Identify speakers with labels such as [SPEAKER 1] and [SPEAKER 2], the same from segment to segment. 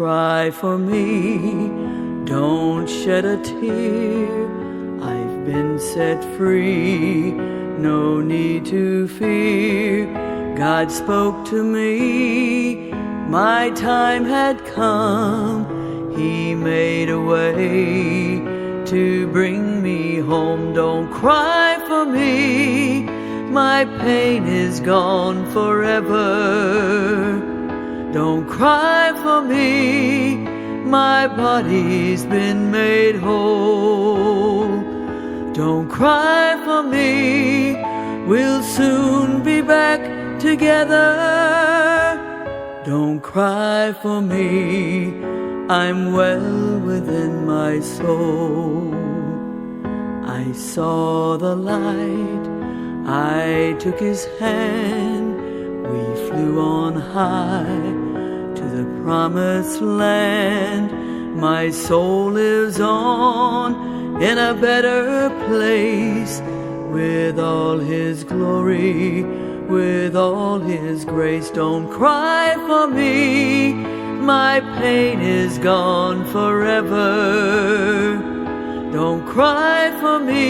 [SPEAKER 1] cry for me, don't shed a tear. I've been set free, no need to fear. God spoke to me, my time had come. He made a way to bring me home. Don't cry for me, my pain is gone forever. Don't cry for me, my body's been made whole. Don't cry for me, we'll soon be back together. Don't cry for me, I'm well within my soul. I saw the light, I took his hand, we flew on high to the promised land. My soul lives on in a better place, with all his glory, with all his grace. Don't cry for me, my pain is gone forever. Don't cry for me,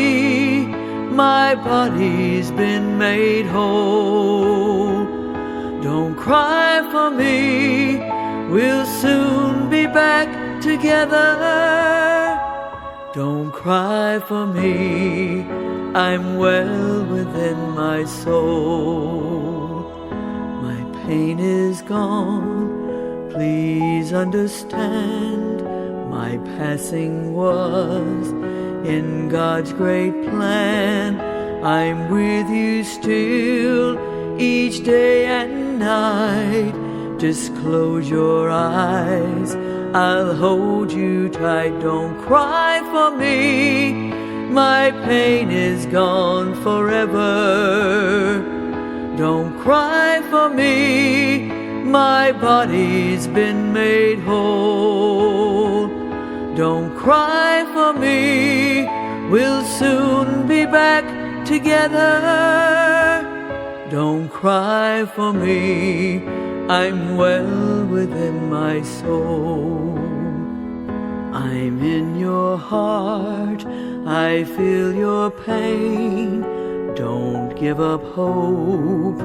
[SPEAKER 1] my body's been made whole. Don't cry for me, we'll soon be back together. Don't cry for me, I'm well within my soul. My pain is gone, please understand. My passing was in God's great plan. I'm with you still, each day and night. Just close your eyes, I'll hold you tight. Don't cry for me, my pain is gone forever. Don't cry for me, my body's been made whole. Don't cry for me, we'll soon be back together. Don't cry for me, I'm well within my soul. I'm in your heart, I feel your pain. Don't give up hope,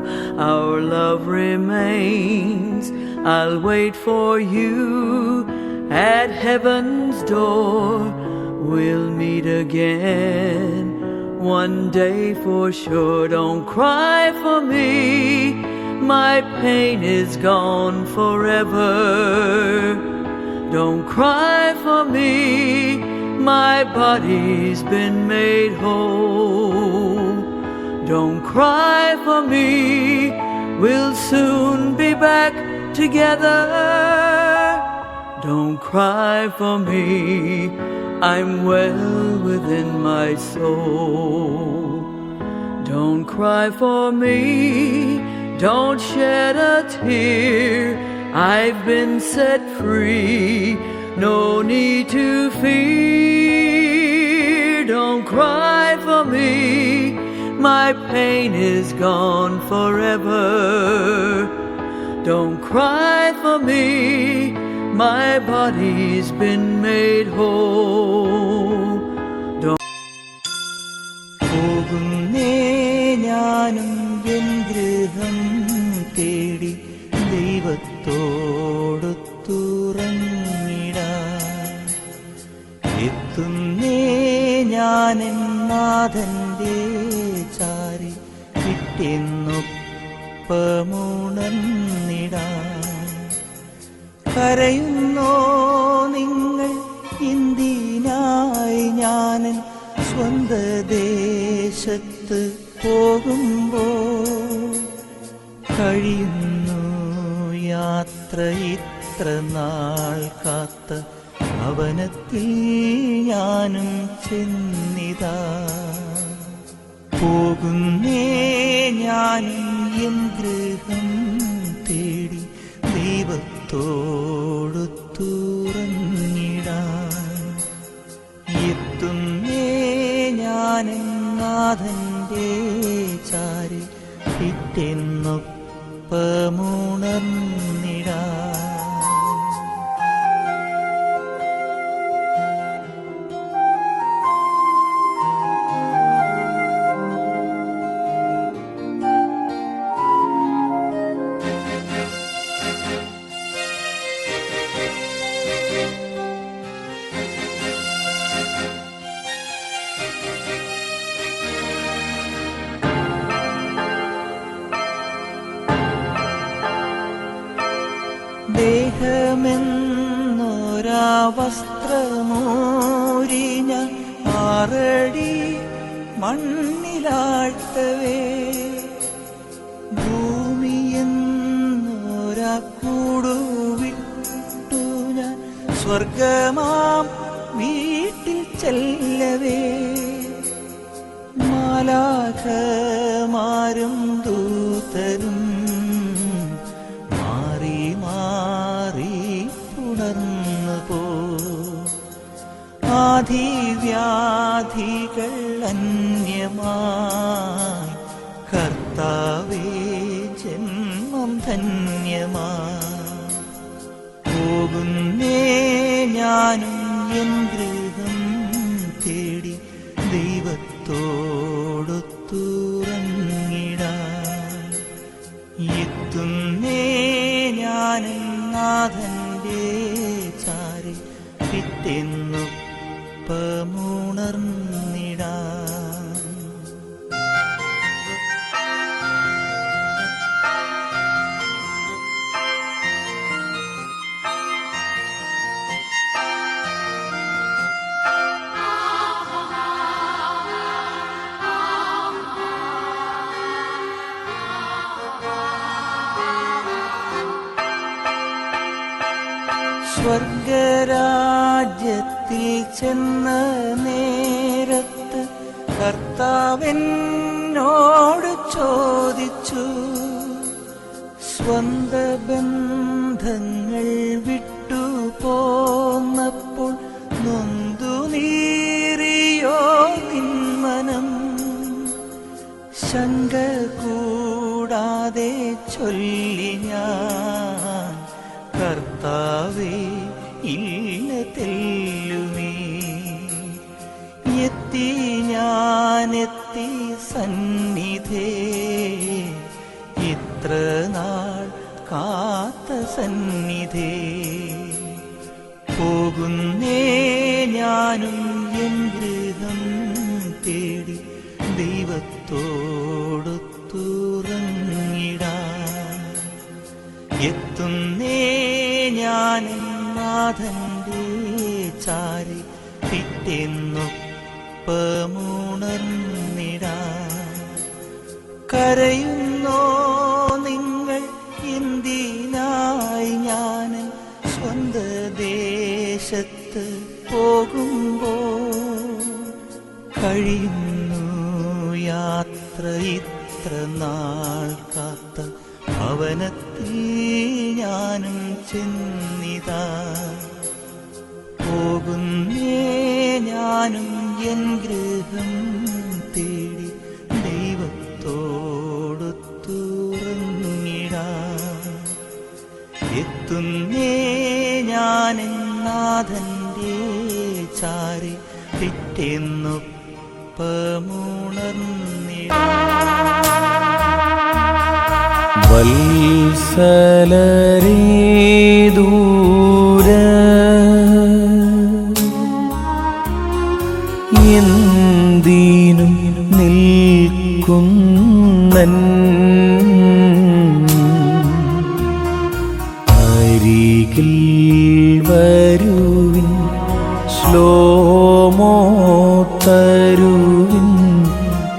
[SPEAKER 1] our love remains. I'll wait for you at heaven's door. We'll meet again one day for sure. Don't cry for me, my pain is gone forever. Don't cry for me, my body's been made whole. Don't cry for me, we'll soon be back together. Don't cry for me, I'm well within my soul. Don't cry for me, don't shed a tear. I've been set free, no need to fear. Don't cry for me, my pain is gone forever. Don't cry for me, my body's been made whole.
[SPEAKER 2] പോകുന്നേ ഞാനും N ഗൃഹം തേടി ദൈവത്തോടൊത്തുറങ്ങിടാൻ. എത്തുന്നേ ഞാനെൻ നാഥന്റെ ചാരി വിട്ടെന്നൊപ്പമുണർന്നിടാൻ. കരയുന്നോ നിങ്ങൾ എന്തിനായി ഞാനൻ സ്വന്ത ദേശത്ത് പോകുമ്പോൾ? കഴിയുന്നു യാത്ര ഇത്ര നാൾ കാത്ത ഭവനത്തിൽ ഞാനും ചെന്നിതാ. പോകുന്നേ ഞാനും എൻ ഗൃഹം തേടി ദൈവത്തോടൊത്തുറങ്ങിടാൻ. എത്തുന്നേ ഞാനെൻ നാഥന്റെ ചാരി പിറ്റെന്നൊപ്പമുണർന്നിടാൻ. ദേഹമെന്നൊരാ വസ്ത്രമൂരി ഞാൻ 6 അടി മണ്ണിലാഴ്ത്തവേ, ഭൂമിയെന്നൊരാ കൂടുവിട്ടു ഞാൻ സ്വർഗമാം വീട്ടിൽ ചെല്ലവേ, മാലാഖമാരും ദൂതരും മാറി മാറി പുണർന്നു പോ, ആധിവ്യാധികൾ അന്യമായി കർത്താവേ ജന്മം ധന്യമായി, പോകുന്നേ ഞാനും എൻ ഗൃഹം തേടി ദൈവത്തോടൊത്തുറങ്ങിടാൻ, എത്തുന്നേ ഞാനും നാഥന്റെ ചാരി പിറ്റെന്നൊപ്പമുണർന്നിടാൻ. സ്വർഗരാജ്യത്തിൽ ചെന്ന നേരത്ത് കർത്താവെന്നോട് ചോദിച്ചു, സ്വന്ത ബന്ധങ്ങൾ വിട്ടു പോന്നപ്പോൾ നൊന്തു നീറിയോ നിന്മനം, ശങ്ക കൂടാതെ ചൊല്ലി ഞാൻ, കർത്താവേ ഇല്ല തെല്ലുമേ, എത്തി ഞാനെത്തി സന്നിധേ, ഇത്ര നാൾ കാത്ത സന്നിധേ, പോകുന്നേ ഞാനും എൻ ഗൃഹം തേടി ദൈവത്തോടൊത്തുറങ്ങിടാൻ, എത്തുന്നേ ഞാനും നാഥന്റെ ചാരി പിറ്റെന്നൊപ്പമുണർന്നിടാൻ. കരയുന്നോ നിങ്ങൾ എന്തിനായി ഞാൻ സ്വന്ത ദേശത്ത് പോകുമ്പോൾ, കഴിയുന്നു യാത്ര ഇത്ര നാൾ കാത്ത ഭവനത്തിൽ ഞാനും ചെന്നിതാ, പോകുന്നേ ഞാനും എൻ ഗൃഹം തേടി ദൈവത്തോടൊത്തുറങ്ങിടാൻ, എത്തുന്നേ ഞാനും നാഥന്റെ ചാരി പിറ്റെന്നൊപ്പമുണർന്നിടാൻ.
[SPEAKER 3] വത്സലരേ ദൂര എന്തിനും നിൽക്കുന്നൻ, അരികിൽ വരുവിൻ ശ്ലോമോ തരുവിൻ,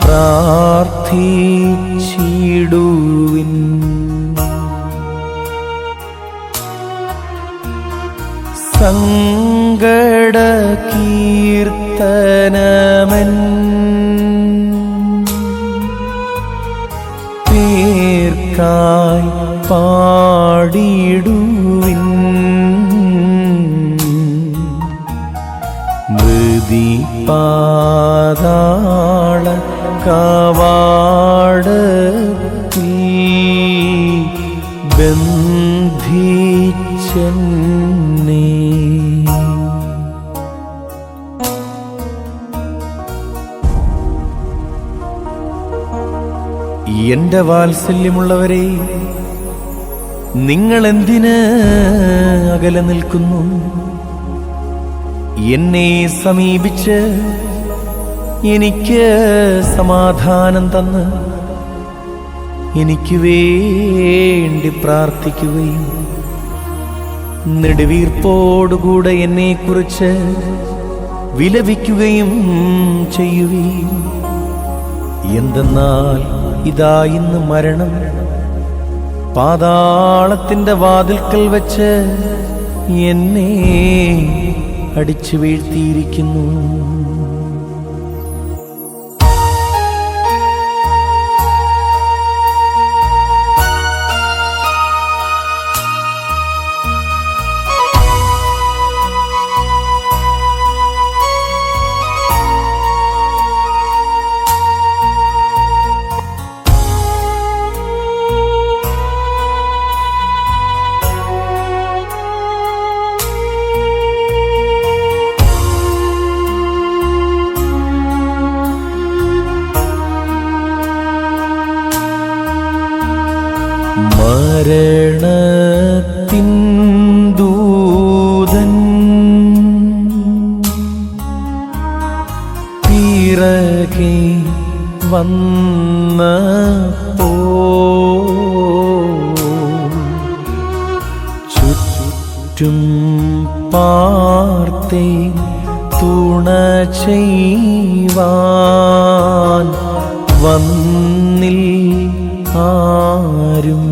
[SPEAKER 3] പ്രാർത്ഥിച്ചിടുവിൻ. സങ്കട കീർത്തനമൻ പേർക്കായി പാടിടുവിൻ, മൃതി പാതാള കവാടത്തിൽ ബന്ധിച്ചെന്നെ. എന്റെ വാത്സല്യമുള്ളവരെ, നിങ്ങൾ എന്തിന് അകലെ നിൽക്കുന്നു? എന്നെ സമീപിച്ച് എനിക്ക് സമാധാനം തന്ന് എനിക്ക് വേണ്ടി പ്രാർത്ഥിക്കുകയും നെടുവീർപ്പോടുകൂടെ എന്നെക്കുറിച്ച് വിലപിക്കുകയും ചെയ്യുവീൻ. എന്തെന്നാൽ ഇതാ ഇന്ന് മരണം പാതാളത്തിന്റെ വാതിൽക്കൽ വെച്ച് എന്നെ അടിച്ചു വീഴ്ത്തിയിരിക്കുന്നു. മരണത്തിൻ ദൂതൻ പിറകെ വന്നപ്പോ ചുറ്റും പാർത്തേ തുണ ചെയ്യുവാൻ വന്നിൽ ആരും.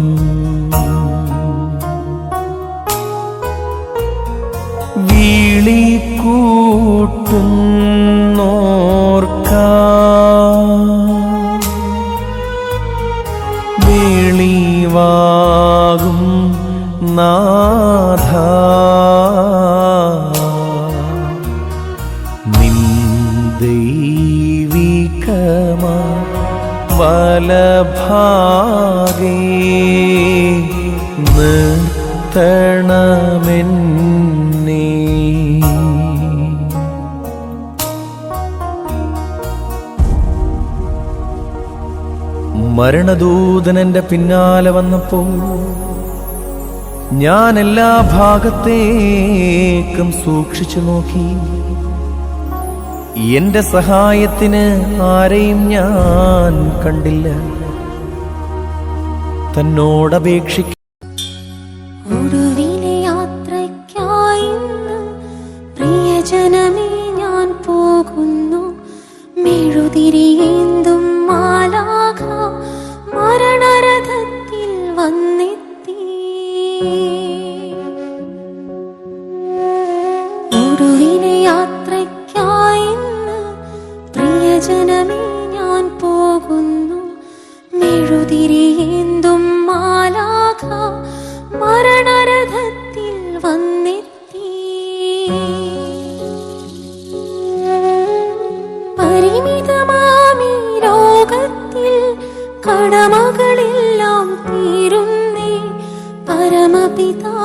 [SPEAKER 3] വിളിക്കൂട്ടുന്നോർക്ക വെളിവാകും നാഥ നിൻ ദൈവികമാ വലഭാഗേ നിർത്തണമെന്നേ. മരണദൂതൻ എൻ്റെ പിന്നാലെ വന്നപ്പോൾ ഞാൻ എല്ലാ ഭാഗത്തേക്കും സൂക്ഷിച്ചു നോക്കി. എന്റെ സഹായത്തിന് ആരെയും ഞാൻ കണ്ടില്ല. തന്നോടപേക്ഷിക്ക
[SPEAKER 4] ഒടുവിലെ യാത്രയ്ക്കായി പ്രിയജനമേ ഞാൻ പോകുന്നു. മെഴുതിരിയേന്തും മാലാഖ മരണരഥത്തിൽ വന്നെത്തി. ഒടുവിലെ യാത്രയ്ക്കായി പ്രിയജനമേ ഞാൻ പോകുന്നു. മെഴുതിരിയേന്തും മാലാഖ മരണരഥത്തിൽ വന്നെത്തി. പരിമിതമാമീ ലോകത്തിൽ കടമകളെല്ലാം തീരുന്നേ. പരമപിതാ